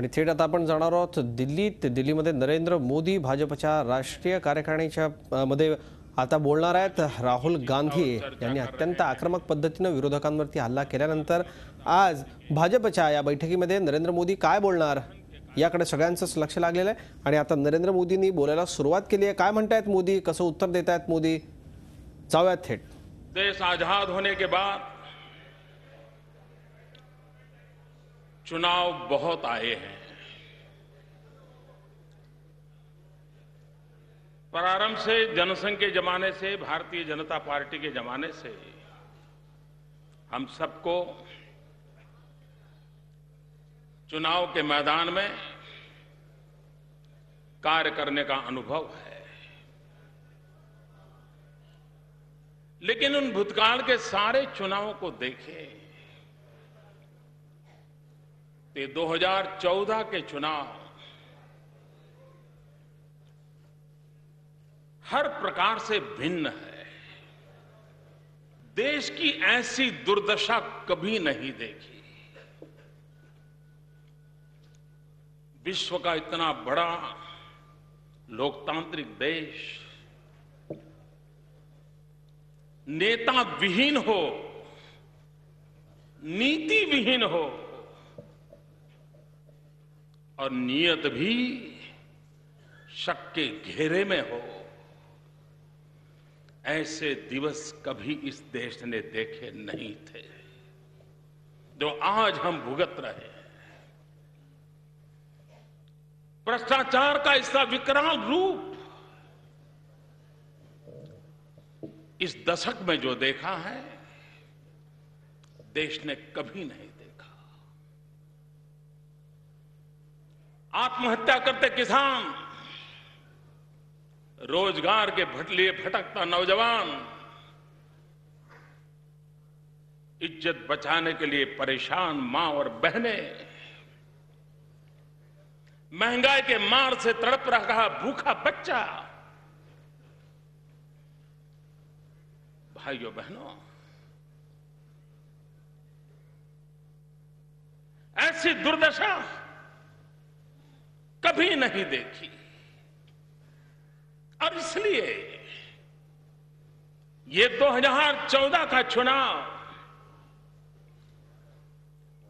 आणि थेट आता आपण जाणार आहोत दिल्लीत. दिल्लीमध्ये नरेंद्र मोदी भाजपच्या राष्ट्रीय कार्यकारिणीच्या मध्ये आता बोलणार आहेत. राहुल गांधी यांनी अत्यंत आक्रमक पद्धतीने विरोधकांवरती हल्ला केल्यानंतर आज भाजपच्या या बैठकीमध्ये नरेंद्र मोदी काय बोलणार याकडे सगळ्यांचंच लक्ष लागलेलं आहे. आणि आता नरेंद्र मोदींनी बोलायला सुरुवात केली आहे. काय म्हणतायत मोदी, कसं उत्तर देत आहेत मोदी, जाऊयात थेट. देश आजाद होने के बाद चुनाव बहुत आए हैं। प्रारंभ से जनसंघ के जमाने से, भारतीय जनता पार्टी के जमाने से हम सबको चुनाव के मैदान में कार्य करने का अनुभव है। लेकिन उन भूतकाल के सारे चुनावों को देखें तो 2014 के चुनाव हर प्रकार से भिन्न है। देश की ऐसी दुर्दशा कभी नहीं देखी। विश्व का इतना बड़ा लोकतांत्रिक देश नेता विहीन हो, नीति विहीन हो और नियत भी शक के घेरे में हो, ऐसे दिवस कभी इस देश ने देखे नहीं थे जो आज हम भुगत रहे हैं। भ्रष्टाचार का इसका विकराल रूप इस दशक में जो देखा है, देश ने कभी नहीं देखा। आत्महत्या करते किसान, रोजगार के लिए भटकता नौजवान, इज्जत बचाने के लिए परेशान मां और बहनें, महंगाई के मार से तड़प रहा भूखा बच्चा। भाइयों बहनों, ऐसी दुर्दशा कभी नहीं देखी। और इसलिए ये 2014 का चुनाव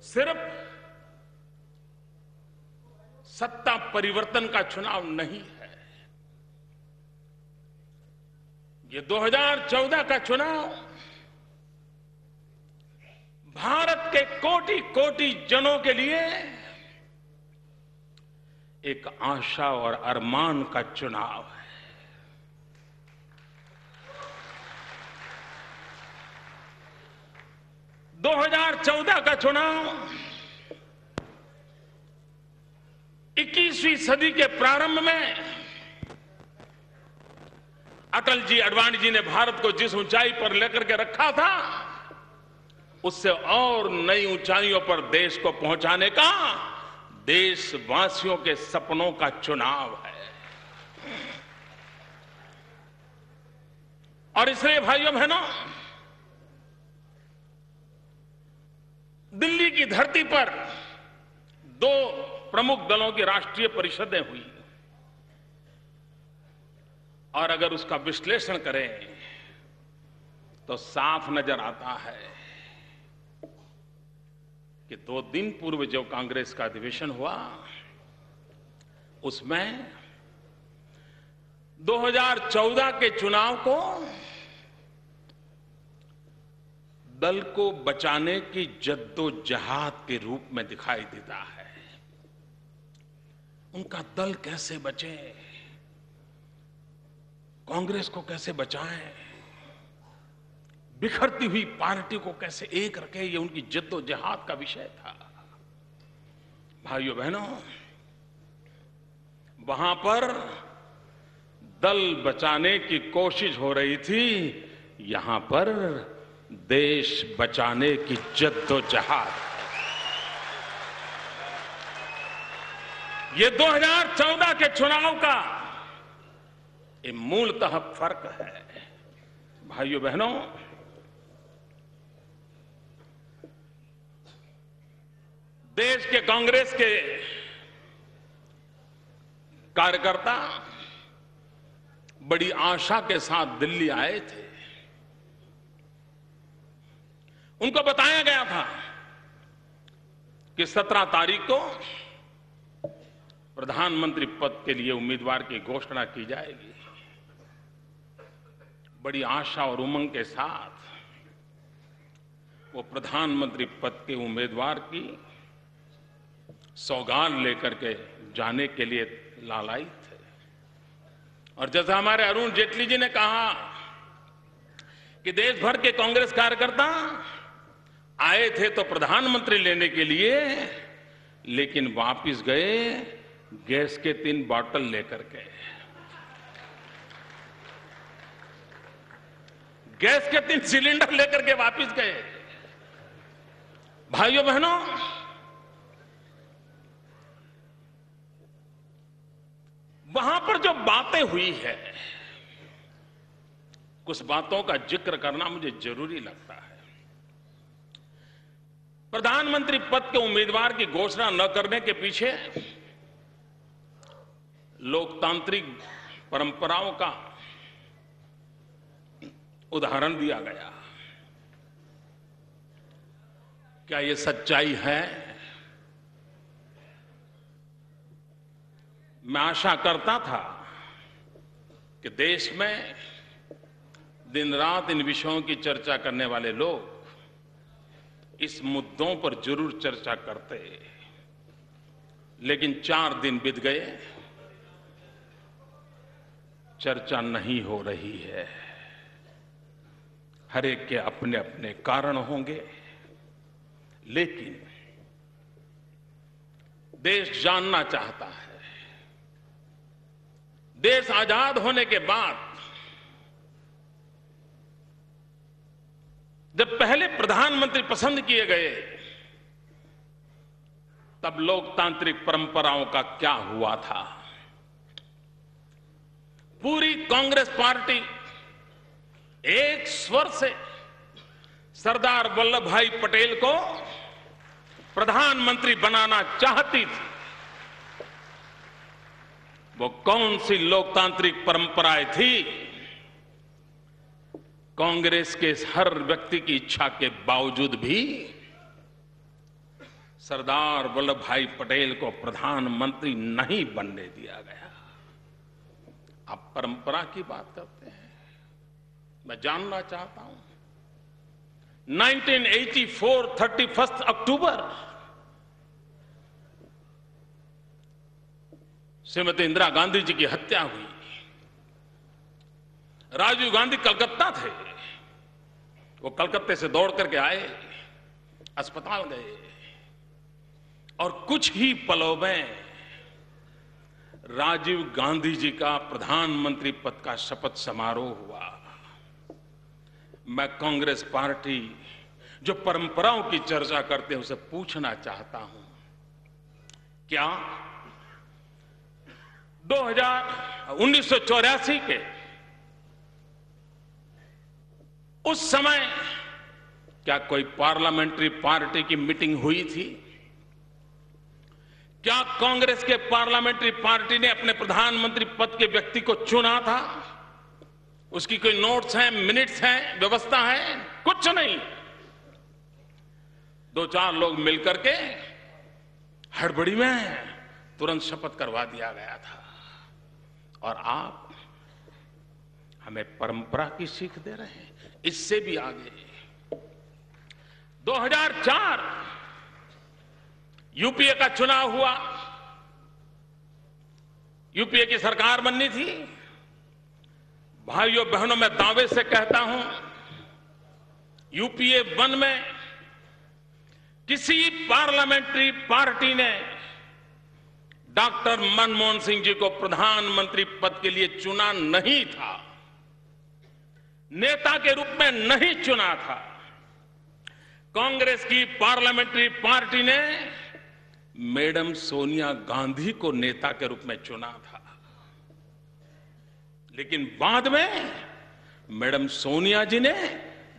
सिर्फ सत्ता परिवर्तन का चुनाव नहीं है। ये 2014 का चुनाव भारत के कोटि कोटि जनों के लिए एक आशा और अरमान का चुनाव है। 2014 का चुनाव 21वीं सदी के प्रारंभ में अटल जी, अडवाणी जी ने भारत को जिस ऊंचाई पर लेकर के रखा था, उससे और नई ऊंचाइयों पर देश को पहुंचाने का देशवासियों के सपनों का चुनाव है। और इसलिए भाइयों बहनों, दिल्ली की धरती पर दो प्रमुख दलों की राष्ट्रीय परिषदें हुई और अगर उसका विश्लेषण करें तो साफ नजर आता है कि 2 दिन पूर्व जो कांग्रेस का अधिवेशन हुआ, उसमें 2014 के चुनाव को दल को बचाने की जद्दोजहद के रूप में दिखाई देता है। उनका दल कैसे बचे, कांग्रेस को कैसे बचाएं, बिखरती हुई पार्टी को कैसे एक रखे, ये उनकी जद्दोजहद का विषय था। भाइयों बहनों, वहां पर दल बचाने की कोशिश हो रही थी, यहां पर देश बचाने की जद्दोजहद। ये 2014 के चुनाव का ये मूलतः फर्क है। भाइयों बहनों, देश के कांग्रेस के कार्यकर्ता बड़ी आशा के साथ दिल्ली आए थे। उनको बताया गया था कि 17 तारीख को प्रधानमंत्री पद के लिए उम्मीदवार की घोषणा की जाएगी। बड़ी आशा और उमंग के साथ वो प्रधानमंत्री पद के उम्मीदवार की सौगात लेकर के जाने के लिए लालायित थे। और जैसा हमारे अरुण जेटली जी ने कहा कि देश भर के कांग्रेस कार्यकर्ता आए थे तो प्रधानमंत्री लेने के लिए, लेकिन वापस गए गैस के 3 बॉटल लेकर के। गैस के 3 सिलेंडर लेकर के वापस गए। भाइयों बहनों, वहां पर जो बातें हुई है, कुछ बातों का जिक्र करना मुझे जरूरी लगता है। प्रधानमंत्री पद के उम्मीदवार की घोषणा न करने के पीछे लोकतांत्रिक परंपराओं का उदाहरण दिया गया। क्या यह सच्चाई है? मैं आशा करता था कि देश में दिन रात इन विषयों की चर्चा करने वाले लोग इस मुद्दों पर जरूर चर्चा करते, लेकिन 4 दिन बीत गए, चर्चा नहीं हो रही है। हर एक के अपने अपने कारण होंगे, लेकिन देश जानना चाहता है। देश आजाद होने के बाद जब पहले प्रधानमंत्री पसंद किए गए, तब लोकतांत्रिक परंपराओं का क्या हुआ था? पूरी कांग्रेस पार्टी एक स्वर से सरदार वल्लभ भाई पटेल को प्रधानमंत्री बनाना चाहती थी। वो कौन सी लोकतांत्रिक परंपराएं थी? कांग्रेस के हर व्यक्ति की इच्छा के बावजूद भी सरदार वल्लभ भाई पटेल को प्रधानमंत्री नहीं बनने दिया गया। आप परंपरा की बात करते हैं। मैं जानना चाहता हूं, 1984 31 अक्टूबर श्रीमती इंदिरा गांधी जी की हत्या हुई। राजीव गांधी कलकत्ता थे। वो कलकत्ते से दौड़ करके आए, अस्पताल गए, और कुछ ही पलों में राजीव गांधी जी का प्रधानमंत्री पद का शपथ समारोह हुआ। मैं कांग्रेस पार्टी जो परंपराओं की चर्चा करते हैं उसे पूछना चाहता हूं, क्या 1984 के उस समय क्या कोई पार्लियामेंट्री पार्टी की मीटिंग हुई थी? क्या कांग्रेस के पार्लियामेंट्री पार्टी ने अपने प्रधानमंत्री पद के व्यक्ति को चुना था? उसकी कोई नोट्स हैं, मिनट्स हैं, व्यवस्था है? कुछ नहीं। 2-4 लोग मिलकर के हड़बड़ी में तुरंत शपथ करवा दिया गया था। और आप हमें परंपरा की सीख दे रहे हैं। इससे भी आगे 2004 यूपीए का चुनाव हुआ। यूपीए की सरकार बननी थी। भाइयों बहनों, मैं दावे से कहता हूं, यूपीए 1 में किसी पार्लियामेंट्री पार्टी ने डॉक्टर मनमोहन सिंह जी को प्रधानमंत्री पद के लिए चुना नहीं था, नेता के रूप में नहीं चुना था। कांग्रेस की पार्लियामेंट्री पार्टी ने मैडम सोनिया गांधी को नेता के रूप में चुना था, लेकिन बाद में मैडम सोनिया जी ने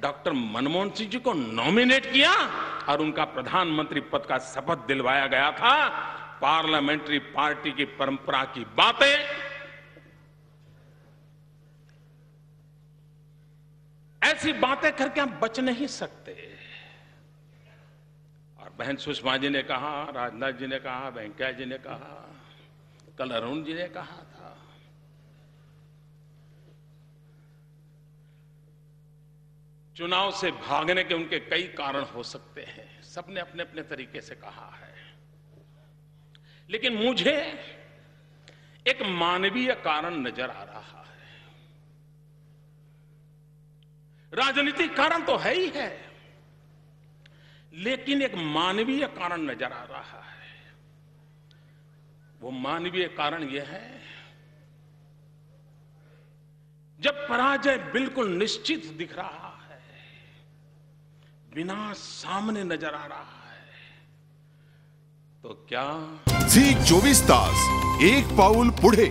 डॉक्टर मनमोहन सिंह जी को नॉमिनेट किया और उनका प्रधानमंत्री पद का शपथ दिलवाया गया था। पार्लियामेंट्री पार्टी की परंपरा की बातें ऐसी बातें करके हम बच नहीं सकते। और बहन सुषमा जी ने कहा, राजनाथ जी ने कहा, वेंकैया जी ने कहा, कल अरुण जी ने कहा था, चुनाव से भागने के उनके कई कारण हो सकते हैं, सबने अपने अपने तरीके से कहा है, लेकिन मुझे एक मानवीय कारण नजर आ रहा है। राजनीतिक कारण तो है ही है, लेकिन एक मानवीय कारण नजर आ रहा है। वो मानवीय कारण यह है, जब पराजय बिल्कुल निश्चित दिख रहा है, विनाश सामने नजर आ रहा है, तो क्या झी 24 तास एक पाऊल पुढे।